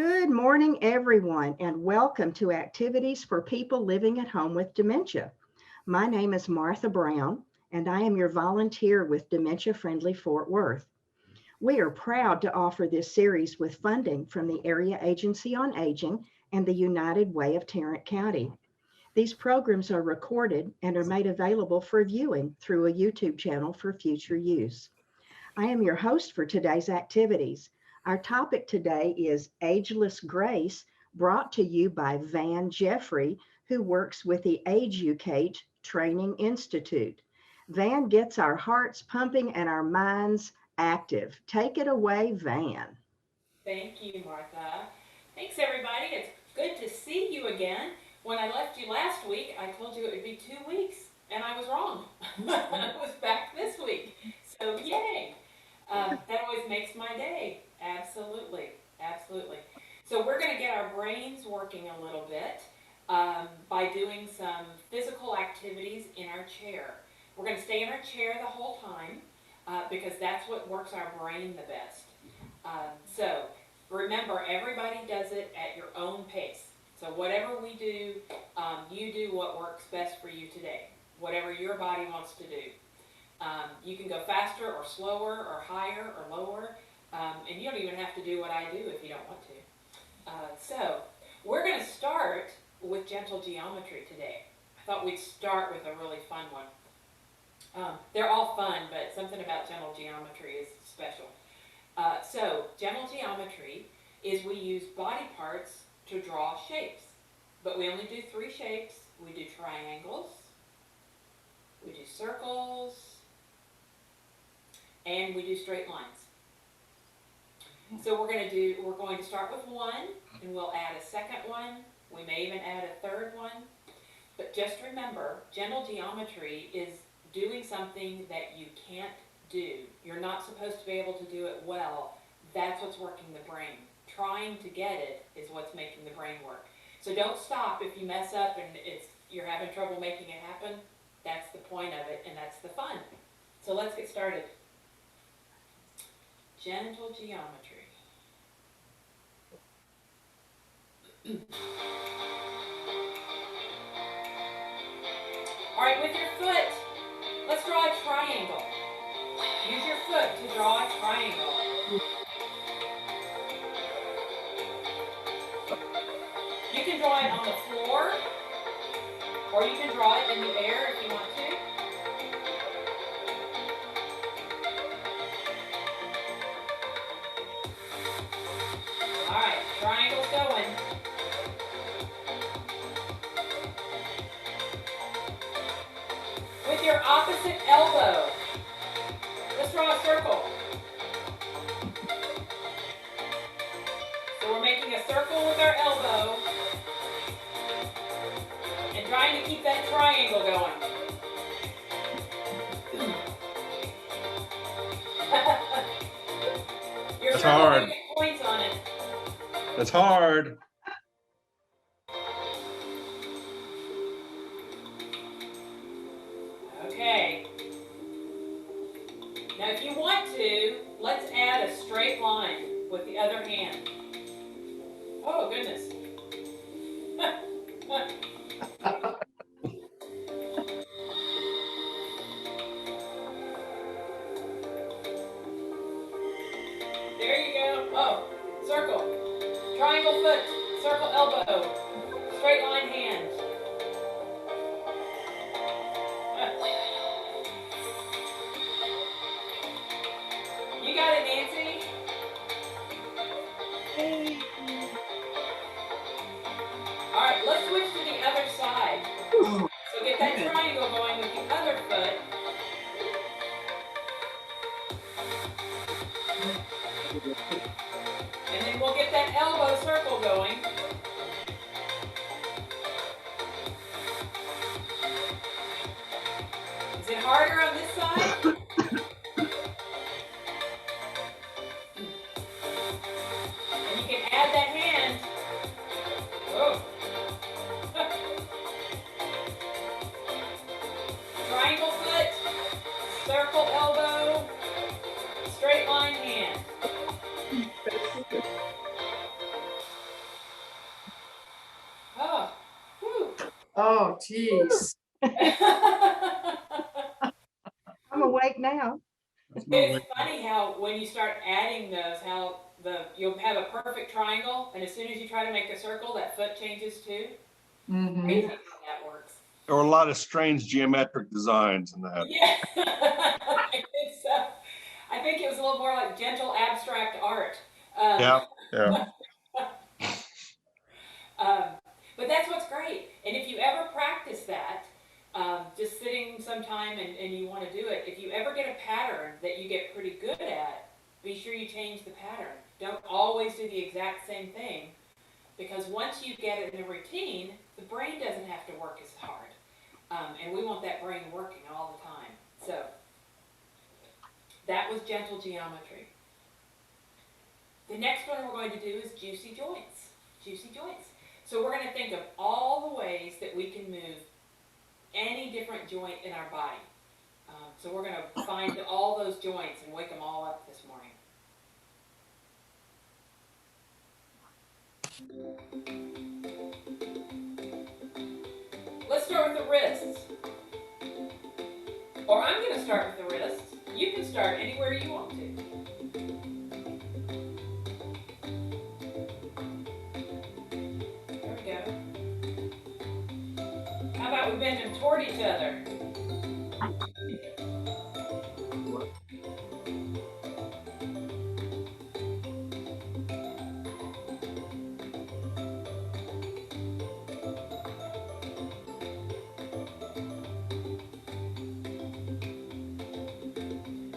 Good morning, everyone, and welcome to Activities for People Living at Home with Dementia. My name is Martha Brown, and I am your volunteer with Dementia Friendly Fort Worth. We are proud to offer this series with funding from the Area Agency on Aging and the United Way of Tarrant County. These programs are recorded and are made available for viewing through a YouTube channel for future use. I am your host for today's activities. Our topic today is Ageless Grace, brought to you by V'Ann Giuffre, who works with the Age-U-Cate Training Institute. V'Ann gets our hearts pumping and our minds active. Take it away, V'Ann. Thank you, Martha. Thanks, everybody. It's good to see you again. When I left you last week, I told you it would be 2 weeks, and I was wrong. I was back this week. So, yay. That always makes my day. Absolutely. Absolutely. So we're going to get our brains working a little bit by doing some physical activities in our chair. We're going to stay in our chair the whole time because that's what works our brain the best. So remember, everybody does it at your own pace. So whatever we do, you do what works best for you today, whatever your body wants to do. You can go faster or slower or higher or lower, and you don't even have to do what I do if you don't want to. So we're going to start with gentle geometry today. I thought we'd start with a really fun one. They're all fun, but something about gentle geometry is special. So gentle geometry is we use body parts to draw shapes, but we only do 3 shapes. We do triangles, we do circles, and we do straight lines. So we're going to start with one, and we'll add a second one. We may even add a third one. But just remember, gentle geometry is doing something that you can't do. You're not supposed to be able to do it well. That's what's working the brain. Trying to get it is what's making the brain work. So don't stop if you mess up and you're having trouble making it happen. That's the point of it, and that's the fun. So let's get started. Gentle geometry. All right, with your foot, let's draw a triangle. Use your foot to draw a triangle. You can draw it on the floor, or you can draw it in the air if you want to. All right, triangle's going. With your opposite elbow, let's draw a circle. So we're making a circle with our elbow and trying to keep that triangle going. That's hard. Get points on it. That's hard. Okay. Now if you want to, let's add a straight line with the other hand. Oh, goodness. There you go. Oh, circle. Triangle foot, circle elbow, straight line hand. You got it, Nancy? All right, let's switch to the other side. So get that triangle going with the other foot. And then we'll get that elbow circle going. Is it harder on this side? And you can add that hand. Whoa. Triangle foot, circle elbow, straight line hand. Oh, geez. I'm awake now. It's funny how when you start adding those, how you'll have a perfect triangle, and as soon as you try to make a circle, that foot changes too. Crazy how that works. There were a lot of strange geometric designs in that. Yeah, I think it was a little more like gentle abstract art. Yeah, yeah. But that's what's great. And if you ever practice that, just sitting sometime and you want to do it, if you ever get a pattern that you get pretty good at, be sure you change the pattern. Don't always do the exact same thing, because once you get it in a routine, the brain doesn't have to work as hard. And we want that brain working all the time. So that was gentle geometry. The next one we're going to do is juicy joints. Juicy joints. So we're going to think of all the ways that we can move any different joint in our body. So we're going to find all those joints and wake them all up this morning. Let's start with the wrists. Or I'm going to start with the wrists. You can start anywhere you want to. There we go. How about we bend them toward each other?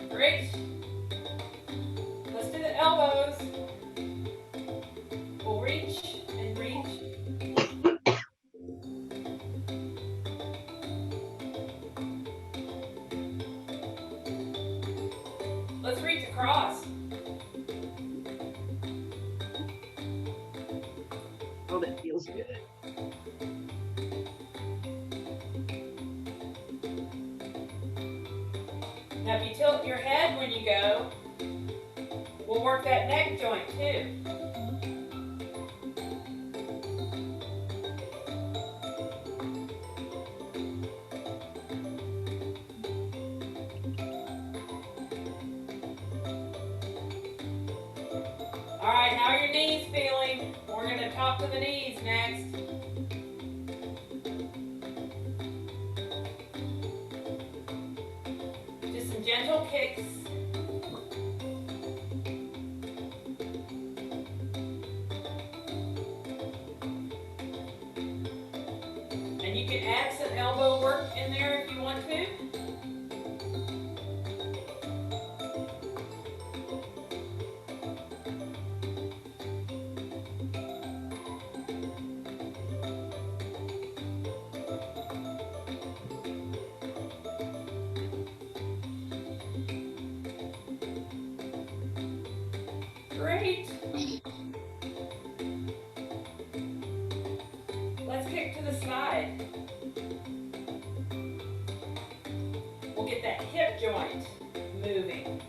Great. Let's do the elbows. We'll reach and reach. Let's reach across. Oh, that feels good. Now if you tilt your head when you go, we'll work that neck joint too. All right, how are your knees feeling? We're going to talk to the knees next. Just some gentle kicks. And you can add some elbow work in there if you want to. Great. Let's kick to the side. We'll get that hip joint moving.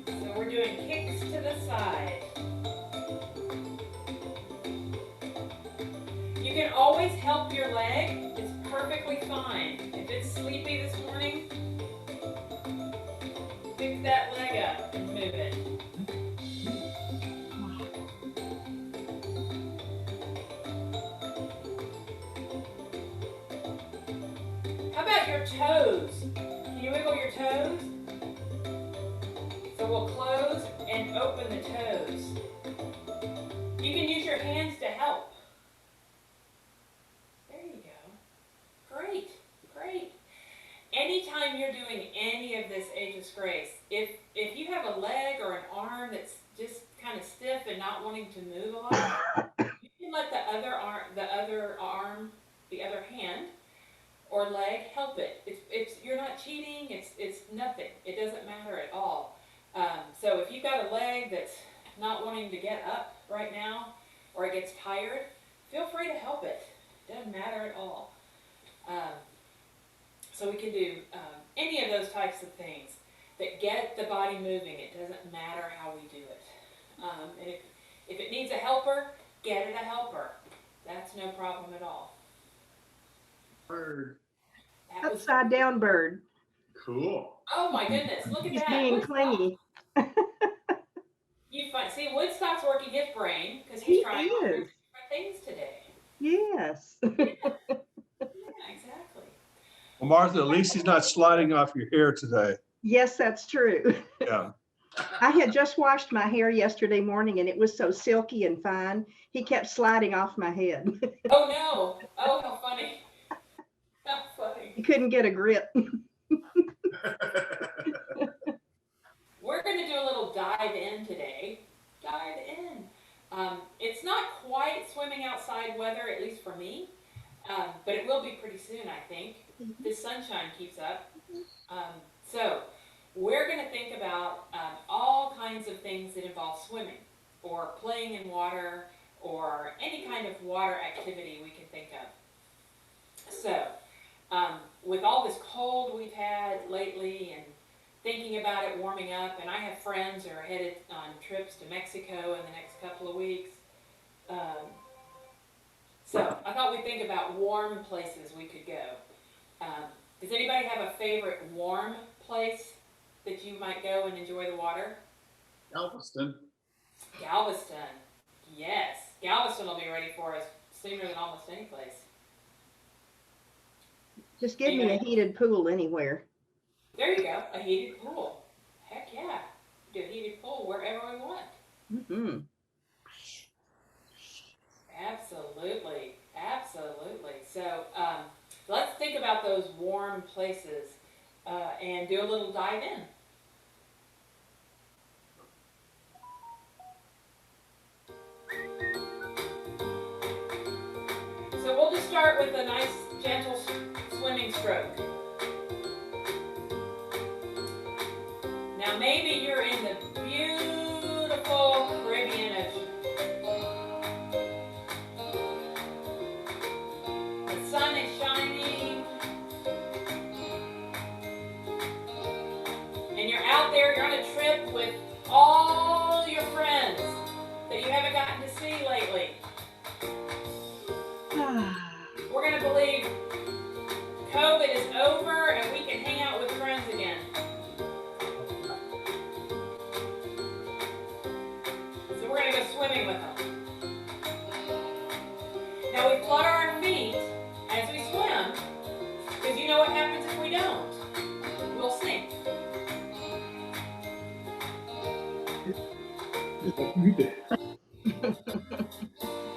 So we're doing kicks to the side. You can always help your leg. It's perfectly fine. If it's sleepy this morning, pick that leg up and move it. How about your toes? Can you wiggle your toes? So we'll close and open the toes. You can use your hands to help. There you go. Great, great. Anytime you're doing any of this Ageless Grace, if you have a leg or an arm that's just kind of stiff and not wanting to move a lot, you can let the other arm, the other hand or leg help it. It's you're not cheating. It's nothing. It doesn't matter at all. So if you've got a leg that's not wanting to get up right now, or it gets tired, feel free to help it. It doesn't matter at all. So we can do any of those types of things that get the body moving. It doesn't matter how we do it. And if it needs a helper, get it a helper. That's no problem at all. Bird. That was, Upside down bird. Cool. oh my goodness, look at He's that. being Woodstock. clingy. You find, see, Woodstock's working his brain because He he's trying all kinds is. of different things today. Yes. Yeah, exactly. Well, Martha, at least he's not sliding off your hair today. Yes, that's true. Yeah. I had just washed my hair yesterday morning and it was so silky and fine. He kept sliding off my head. Oh no. Oh, how funny. How funny. He couldn't get a grip. We're going to do a little dive in today. Dive in. It's not quite swimming outside weather, at least for me, but it will be pretty soon, I think. This sunshine keeps up. So we're going to think about all kinds of things that involve swimming or playing in water or any kind of water activity we can think of. So with all this cold we've had lately and thinking about it warming up, and I have friends who are headed on trips to Mexico in the next couple of weeks. So I thought we'd think about warm places we could go. Does anybody have a favorite warm place that you might go and enjoy the water? Galveston. Galveston. Yes. Galveston will be ready for us sooner than almost any place. Just give me a heated pool anywhere. There you go. A heated pool. Heck yeah. Do a heated pool wherever we want. Mm-hmm. Absolutely. Absolutely. So let's think about those warm places and do a little dive in. So we'll just start with a nice, gentle swimming stroke. Now maybe you're in the beautiful Caribbean Ocean. The sun is shining. And you're out there, you're on a trip with all your friends that you haven't gotten to see lately. We're going to believe COVID is over and we can hang out with friends again. So we're going to go swimming with them. Now we flutter our feet as we swim, because you know what happens if we don't? We'll sink.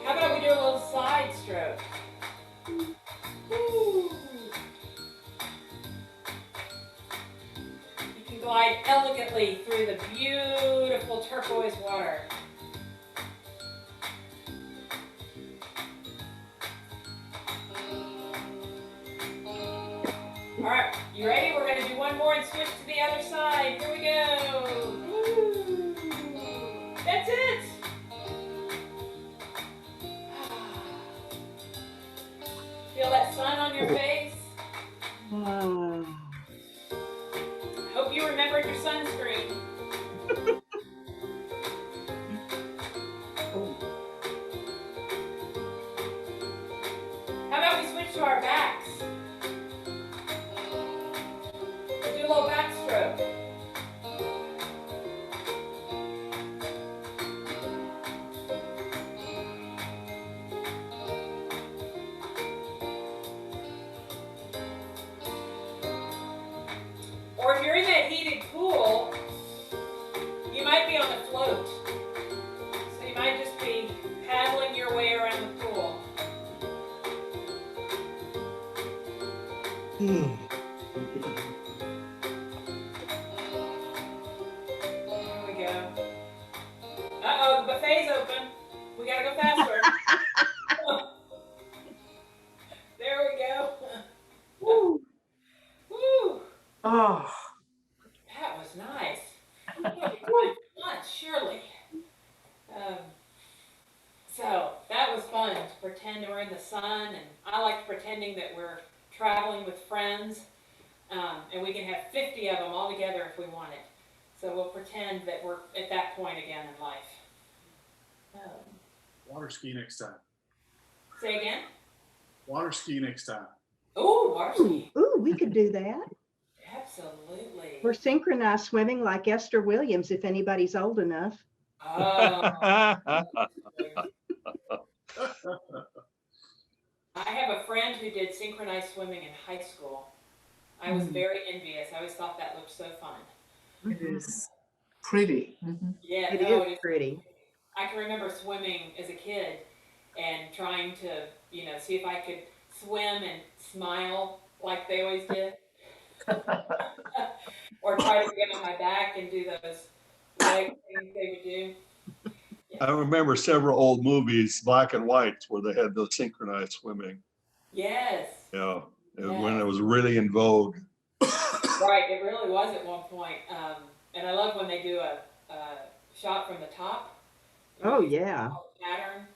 How about we do a little side stroke? Woo. You can glide elegantly through the beautiful turquoise water. All right, you ready? We're going to do one more and switch to the other side. Here we go. Woo. That's it. Feel that sun on your face? Hope you remembered your sunscreen. How about we switch to our backs? We'll do a little backstroke. Or if you're in that heated pool, you might be on the float. So you might just be paddling your way around the pool. There we go. Uh-oh, the buffet's open. We gotta go faster. There we go. Woo. Woo! Oh. That was nice. Lunch, surely. So that was fun to pretend we're in the sun, and I like pretending that we're traveling with friends, and we can have 50 of them all together if we want it. So we'll pretend that we're at that point again in life. Water ski next time. Say again? Water ski next time. Oh, water Ooh, ski. ooh, we could do that. Absolutely. Or synchronized swimming like Esther Williams, if anybody's old enough. Oh, I have a friend who did synchronized swimming in high school. I was very envious. I always thought that looked so fun. It is pretty. Yeah, It no, is it is pretty. I can remember swimming as a kid and trying to, see if I could swim and smile like they always did. Or try to get on my back and do those leg things they would do. I remember several old movies, black and whites, where they had the synchronized swimming. Yes. Yeah, when Yes. it was really in vogue. Right, it really was at one point. And I love when they do a shot from the top. Oh, yeah. Pattern.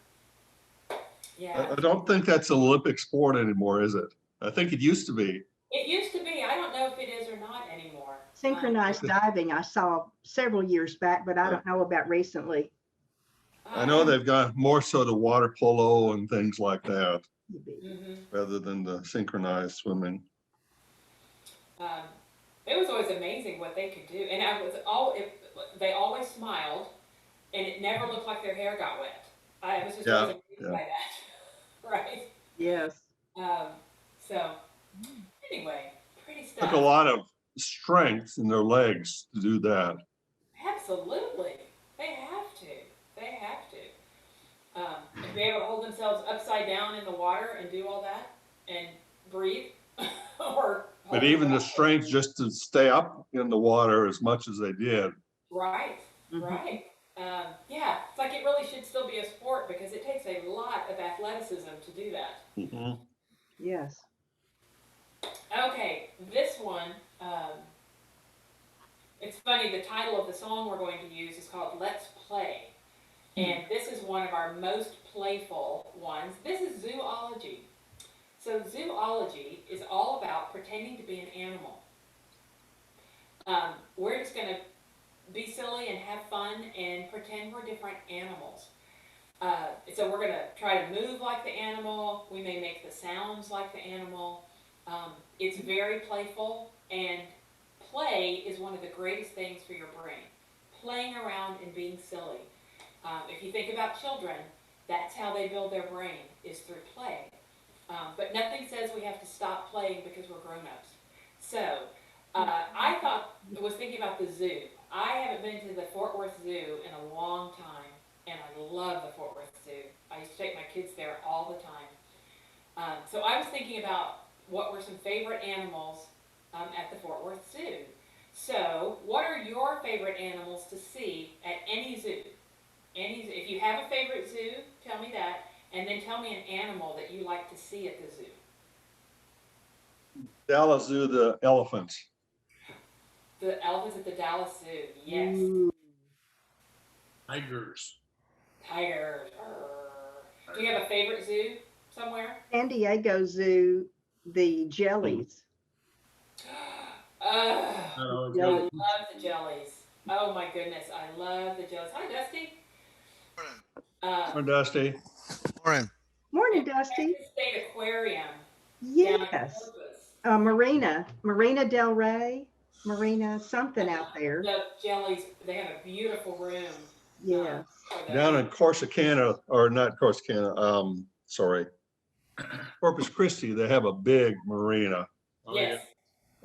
I Yeah. don't think that's an Olympic sport anymore, is it? I think it used to be. It used to be. I don't know if it is or not anymore. Synchronized diving I saw several years back, but I don't know about recently. I know they've gone more so to water polo and things like that, rather than the synchronized swimming. It was always amazing what they could do, and they always smiled, and it never looked like their hair got wet. I was just always amazed by that, right? Yes. So anyway, pretty stuff. Took a lot of strength in their legs to do that. Absolutely, they have to. They have to. To be able to hold themselves upside down in the water and do all that and breathe, But even the strength just to stay up in the water as much as they did. Right, right. Yeah, it's like it really should still be a sport because it takes a lot of athleticism to do that. Yes. Okay, this one, it's funny, the title of the song we're going to use is called Let's Play. And this is one of our most playful ones. This is zoology. So zoology is all about pretending to be an animal. We're just going to be silly and have fun and pretend we're different animals. So we're going to try to move like the animal. We may make the sounds like the animal. It's very playful, and play is one of the greatest things for your brain. Playing around and being silly. If you think about children, that's how they build their brain, is through play. But nothing says we have to stop playing because we're grown-ups. So I was thinking about the zoo. I haven't been to the Fort Worth Zoo in a long time, and I love the Fort Worth Zoo. I used to take my kids there all the time. So I was thinking about what were some favorite animals at the Fort Worth Zoo. So what are your favorite animals to see at any zoo? If you have a favorite zoo, tell me that, and then tell me an animal that you like to see at the zoo. Dallas Zoo, the elephants. The elephants at the Dallas Zoo, yes. Ooh. Tigers. Tigers. Do you have a favorite zoo somewhere? San Diego Zoo, the jellies. Oh, I love the jellies. Oh my goodness, I love the jellies. Hi, Dusty. Morning, Dusty. Morning. Morning, Dusty. Texas State Aquarium. Yes. Marina Del Rey, Marina something out there. The jellies, they have a beautiful room. Yes. Down in Corsicana, or not Corsicana, sorry, Corpus Christi, they have a big marina. Yes.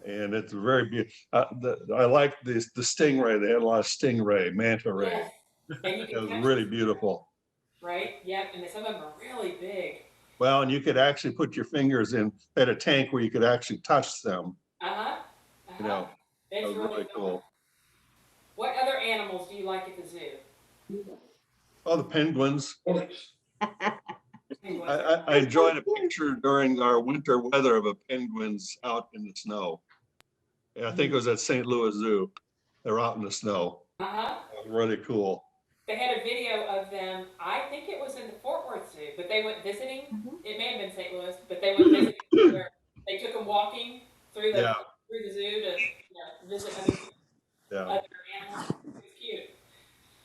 And it's very beautiful. I like the stingray. They had a lot of stingray, manta ray. Yes. And you It can was catch really them, beautiful. right? Yep. And some of them are really big. Well, and you could actually put your fingers in at a tank where you could actually touch them. You know, It's that was really fun. cool. What other animals do you like at the zoo? Oh, the penguins. Penguins. I enjoyed a picture during our winter weather of a penguins out in the snow. I think it was at St. Louis Zoo. They're out in the snow. It was really cool. They had a video of them. I think it was in the Fort Worth Zoo, but they went visiting. It may have been St. Louis, but they went visiting. Where they took them walking through the zoo to visit other animals. It's cute.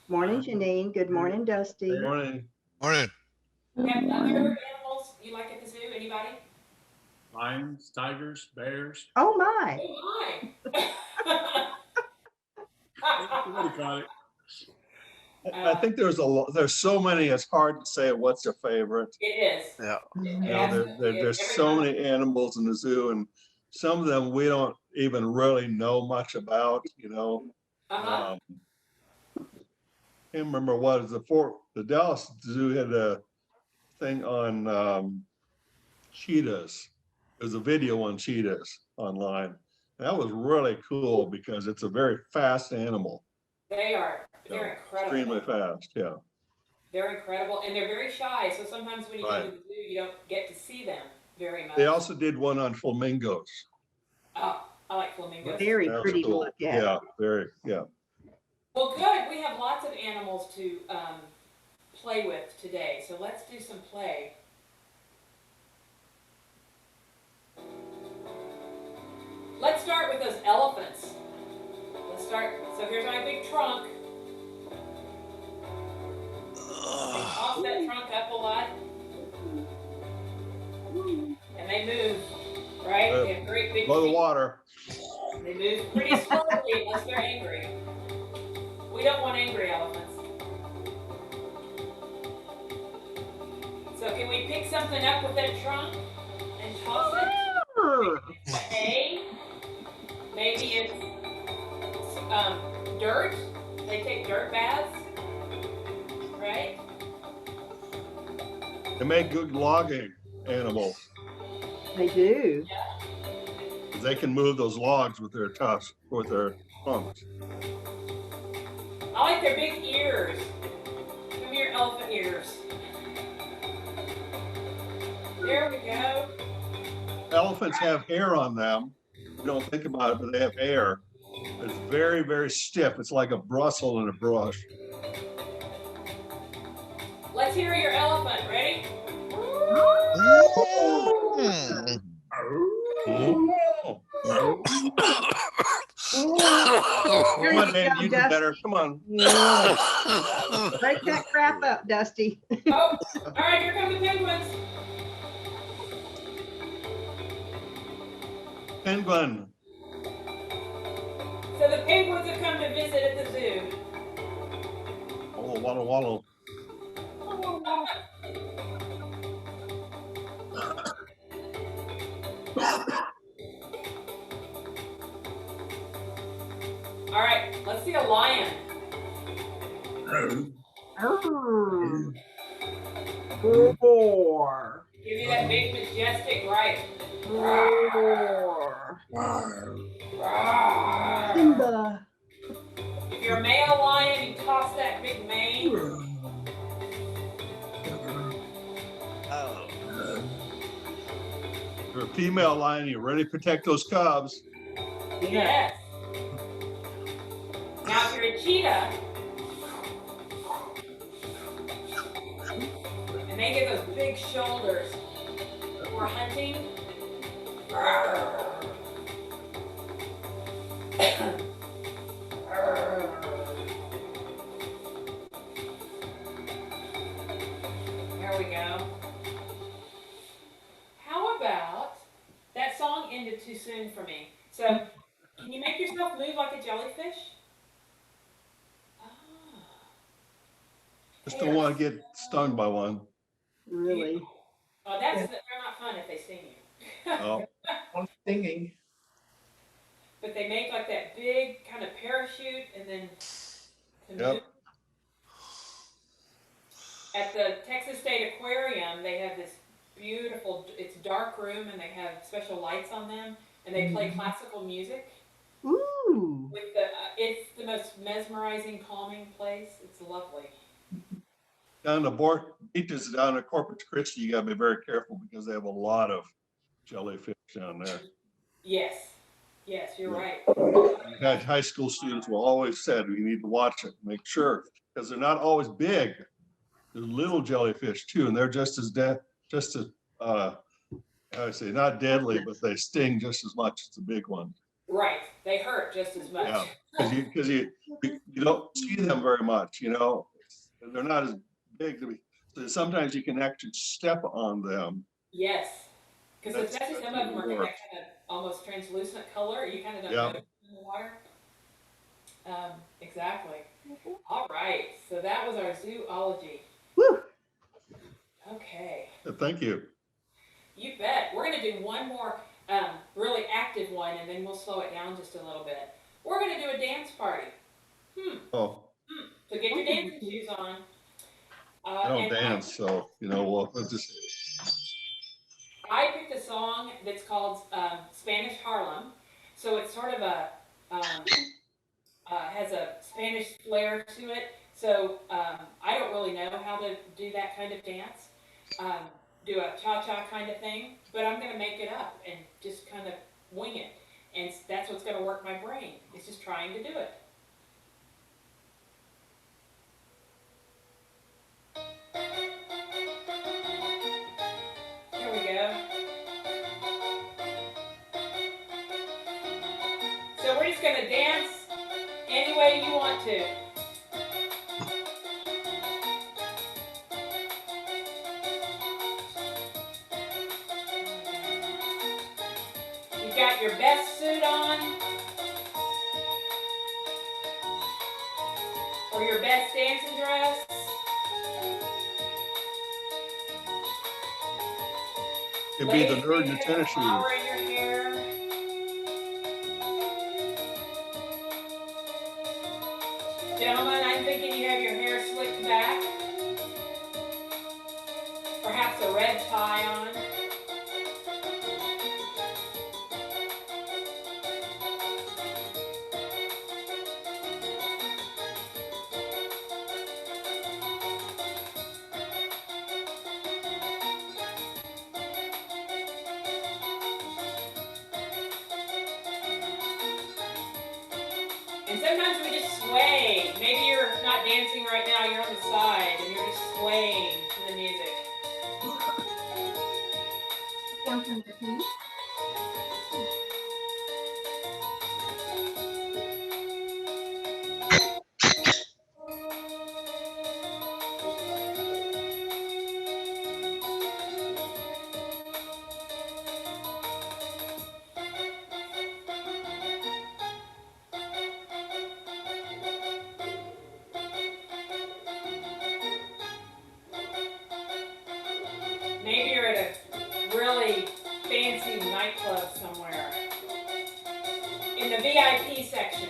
Morning, Janine. Good morning, Dusty. Good morning. Morning. We have other animals Anybody? Lions, tigers, bears. Oh my. Oh Somebody caught it. I think there's so many, it's hard to say what's your favorite. It is. Yeah. It You know, absolutely is. there's Every so time. many animals in the zoo, and some of them we don't even really know much about, you know. Uh-huh. Can't remember what is the Dallas Zoo had a thing on cheetahs. There's a video on cheetahs online. That was really cool because it's a very fast animal. They are. you know, They're incredible. Extremely fast, yeah. They're incredible, and they're very shy. So sometimes when you go Right. to the zoo, you don't get to see them very much. They also did one on flamingos. Oh, I like flamingos. Very That was pretty to cool. look at. Yeah, very, yeah. Well, good. We have lots of animals to play with today. So let's do some play. Let's start with those elephants. Let's start. So here's my big trunk. They toss that trunk up a lot. And they move, right? They have great big Below the feet. water. They move pretty slowly unless they're angry. We don't want angry elephants. So can we pick something up with that trunk and toss it? A, maybe it's dirt. They take dirt baths, right? They make good logging animals. They do. They can move those logs with their tusks, with their trunks. I like their big ears. Come here, elephant ears. There we go. Elephants have hair on them. You don't think about it, but they have hair. It's very, very stiff. It's like a bristle in a brush. Let's hear your elephant. Ready? Come on, man, you do better. Come on. Break that crap up, Dusty. Oh, all right, here come the penguins. Penguin. So the penguins have come to visit at the zoo. Oh, wallow, wallow. All right, let's see a lion. Roar. Give you that big majestic right. Roar. Roar. Simba. If you're a male lion, you toss that big mane. Oh. If you're a female lion, you ready to protect those cubs. Yes. Now, if you're a cheetah, and they get those big shoulders for hunting. There we go. How about that song ended too soon for me? So, can you make yourself move like a jellyfish? Just don't want to get stung by one. Really? Oh, they're not fun if they sting you. Oh, On singing. But they make like that big kind of parachute and then to Yep. move. At the Texas State Aquarium, they have this beautiful, it's dark room and they have special lights on them and they play classical music. Ooh. With the, it's the most mesmerizing, calming place. It's lovely. down the beaches down at Corpus Christi, you gotta be very careful because they have a lot of jellyfish down there. Yes. Yes, you're right. High school students will always said, we need to watch it, make sure, because they're not always big. They're little jellyfish too, and they're just as I would say not deadly, but they sting just as much as the big one. Right. They hurt just as much. Yeah, because you don't see them very much, you know. They're not as big to be. So sometimes you can actually step on them. Yes. Because especially some of them are that kind of almost translucent color. You kind of don't know in the water. Exactly. All right. So that was our zoology. Woo. Okay. Thank you. You bet. We're going to do one more really active one, and then we'll slow it down just a little bit. We're going to do a dance party. Oh, So get your dancing shoes on. I don't dance, so, you know, we'll just. I picked a song that's called Spanish Harlem. So it's sort of has a Spanish flair to it. So I don't really know how to do that kind of dance, do a cha-cha kind of thing, but I'm going to make it up and just kind of wing it. And that's what's going to work my brain. It's just trying to do it. Here we go. So we're just going to dance any way you want to. You got your best suit on, or your best dancing dress. It'd be the nerd in the tennis shoes. Flower in your hair. Gentlemen, I'm thinking you have your hair slicked back. Perhaps a red tie on. And sometimes we just sway. Maybe you're not dancing right now, you're on the side and you're just swaying to the music. Maybe you're at a really fancy nightclub somewhere. In the VIP section.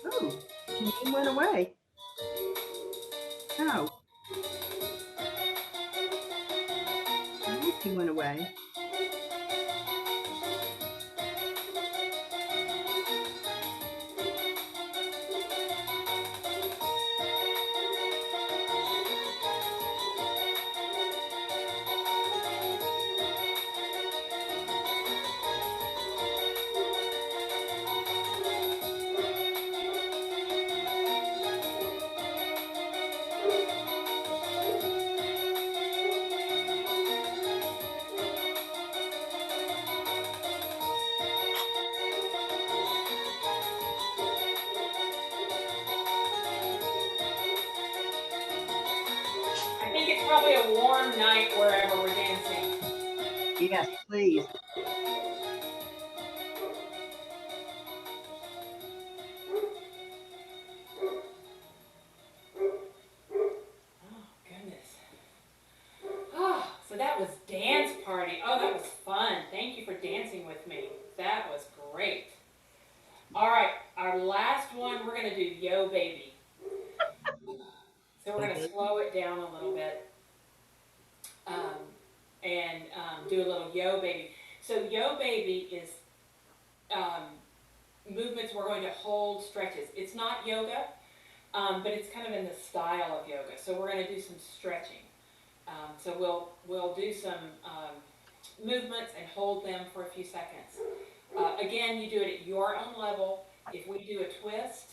Oh, Janine went away. No. I think he went away. I think it's probably a warm night wherever we're dancing. Yes, please. Oh, goodness. Oh, so that was dance party. Oh, that was fun. Thank you for dancing with me. That was great. All right, our last one, we're going to do Yo Baby. So we're going to slow it down a little bit and do a little Yo Baby. So Yo Baby is movements we're going to hold stretches. It's not yoga, but it's kind of in the style of yoga. So we're going to do some stretching. So we'll do some movements and hold them for a few seconds. Again, you do it at your own level. If we do a twist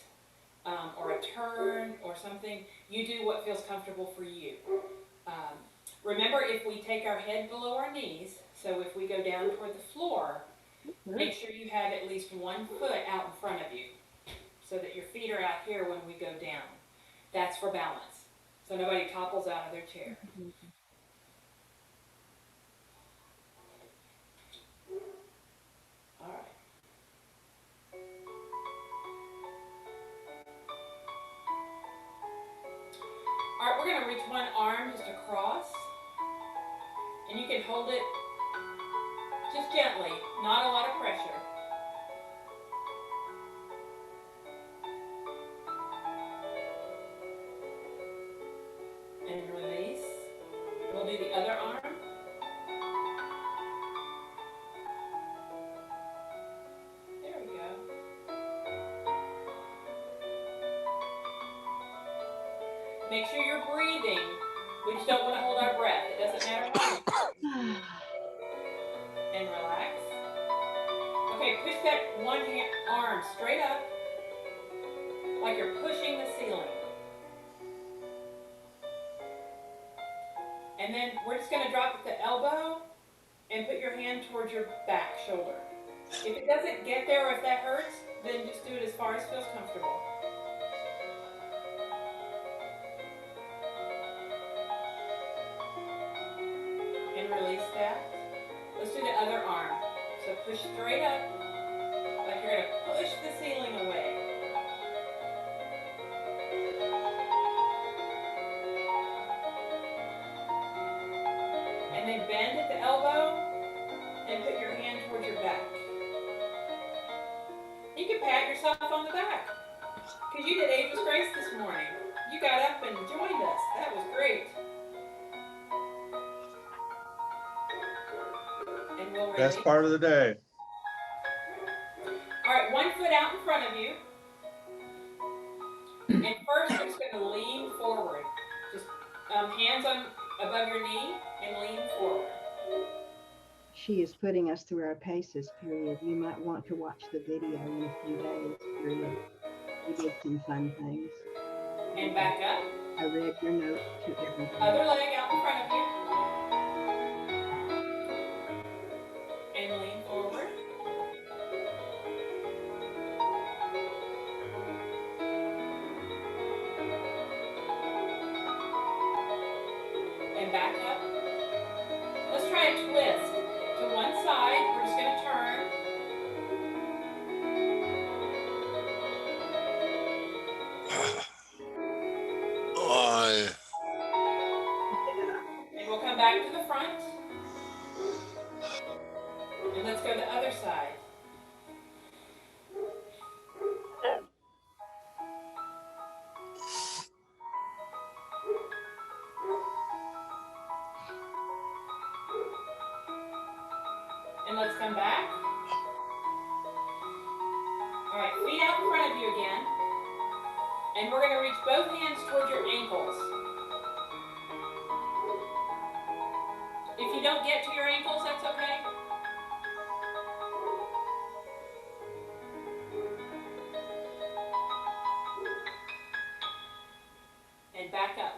or a turn or something, you do what feels comfortable for you. Remember, if we take our head below our knees, so if we go down toward the floor, Make sure you have at least 1 foot out in front of you so that your feet are out here when we go down. That's for balance. So nobody topples out of their chair. All right. All right, we're going to reach one arm just across. And you can hold it just gently, not a lot of pressure. And release. We'll do the other arm. There we go. Make sure you're breathing. We just don't want to hold our breath. It doesn't matter how. And relax. Okay, push that one arm straight up like you're pushing the ceiling. And then we're just going to drop at the elbow and put your hand towards your back shoulder. If it doesn't get there or if that hurts, then just do it as far as feels comfortable. And release that. Let's do the other arm. So push straight up like you're going to push the ceiling away. And then bend at the elbow and put your hand towards your back. You can pat yourself on the back because you did Ageless Grace this morning. You got up and joined us. That was great. And we'll release. Best part of the day. All right, 1 foot out in front of you. And first, you're just going to lean forward. Just hands on above your knee and lean forward. She is putting us through our paces period. You might want to watch the video in a few days. We did some fun things. And back up. I read your note to everybody. Other leg out in front of you. And lean forward. And back up. Let's try a twist. To one side, we're just going to turn. And we'll come back to the front. And let's go to the other side. And let's come back. All right, feet out in front of you again. And we're going to reach both hands towards your ankles. If you don't get to your ankles, that's okay. And back up.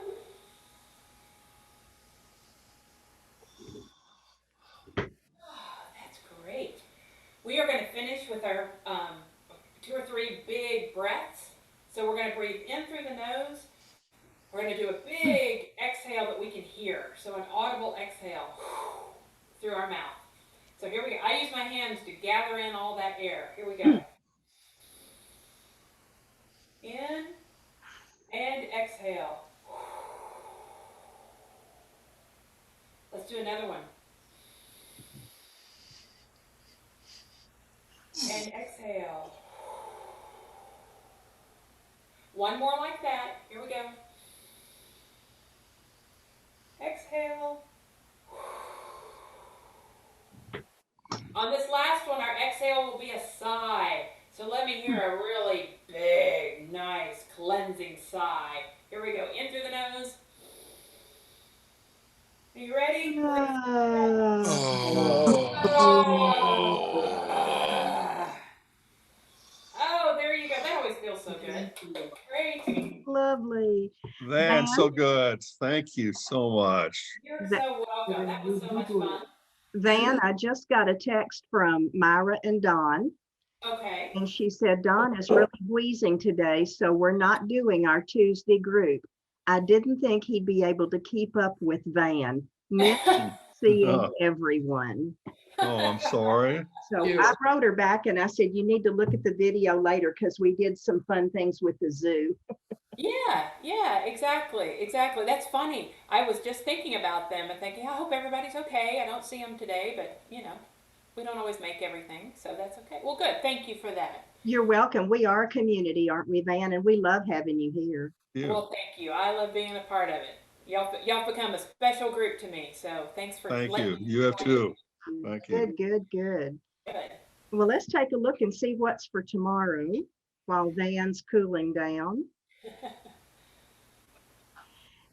That's great. We are going to finish with our 2 or 3 big breaths. So we're going to breathe in through the nose. We're going to do a big exhale that we can hear. So an audible exhale through our mouth. So here we go. I use my hands to gather in all that air. Here we go. In and exhale. Let's do another one. And exhale. One more like that. Here we go. Exhale. On this last one, our exhale will be a sigh. So let me hear a really big, nice, cleansing sigh. Here we go. In through the nose. Are you ready? Oh, there you go. That always feels so good. Great. Lovely. V'Ann, so good. Thank you so much. You're so welcome. That was so much fun. Van, I just got a text from Myra and Dawn, Okay. and she said Dawn is really wheezing today, so we're not doing our Tuesday group. I didn't think he'd be able to keep up with Van. Miss seeing Oh, everyone. I'm sorry. So Cute. I wrote her back and I said, you need to look at the video later because we did some fun things with the zoo. Yeah, exactly. That's funny. I was just thinking about them and thinking, I hope everybody's okay. I don't see them today, but we don't always make everything, so that's okay. Well, good. Thank you for that. You're welcome. We are a community, aren't we, Van? And we love having you here. You. Well, thank you. I love being a part of it. Y'all become a special group to me, so thanks for Thank letting you. me You have join. too. Thank you. Good, good, good. Good. Well, let's take a look and see what's for tomorrow while Van's cooling down.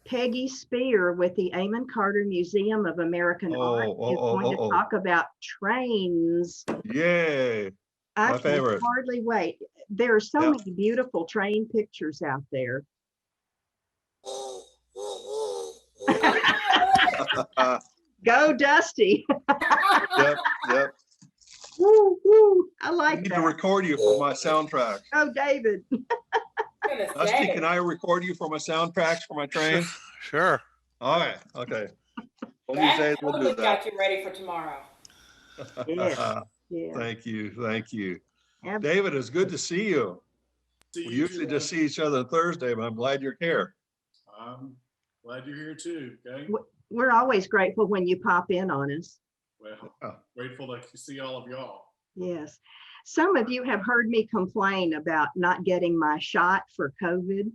Peggy Spear with the Amon Carter Museum of American Art is going to talk about trains. Yay. I My can favorite. hardly wait. There are so many beautiful train pictures out there. Go Dusty. Yep. Woo, woo. I I like need to that. record you for my soundtrack. Oh, David. Gonna Dusty, say. can I record you for my soundtracks for my train? Sure. All right, okay. One of these That days we'll totally do got you ready for tomorrow. that. Yeah. Thank you, thank you. Ab- David, it's good to see you. See We you usually too. just see each other Thursday, but I'm glad you're here. I'm glad you're here too, okay? We're always grateful when you pop in on us. Well, grateful to see all of y'all. Yes. Some of you have heard me complain about not getting my shot for COVID.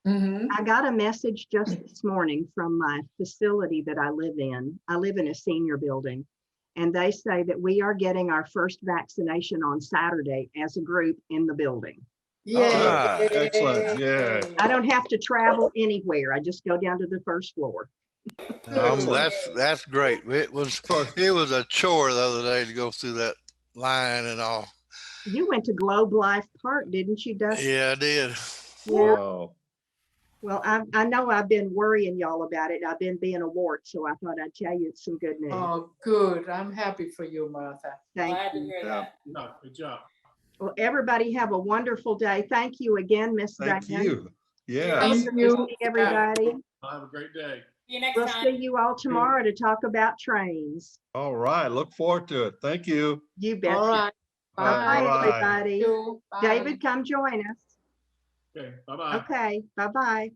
Mhm. I got a message just this morning from my facility that I live in. I live in a senior building, and they say that we are getting our first vaccination on Saturday as a group in the building. Yeah. good. Excellent, yeah. I don't have to travel anywhere. I just go down to the first floor. That's great. It was a chore the other day to go through that line and all. You went to Globe Life Park, didn't you, Dusty? Yeah, I did. Yeah. Wow. Well, I know I've been worrying y'all about it. I've been being a wart, so I thought I'd tell you some good news. Oh, good. I'm happy for you, Martha. Thank Glad to you. hear Yeah. that. No, good job. Well, everybody have a wonderful day. Thank you again, Miss Thank V'Ann. you. Yeah. Thank Awesome to you. see everybody. I'll have a great day. See you next We'll time. see you all tomorrow to talk about trains. All right, look forward to it. Thank you. You bet. All right. Bye. Bye, Bye-bye. everybody. You. Bye. David, come join us. Okay, bye-bye. Okay, bye-bye.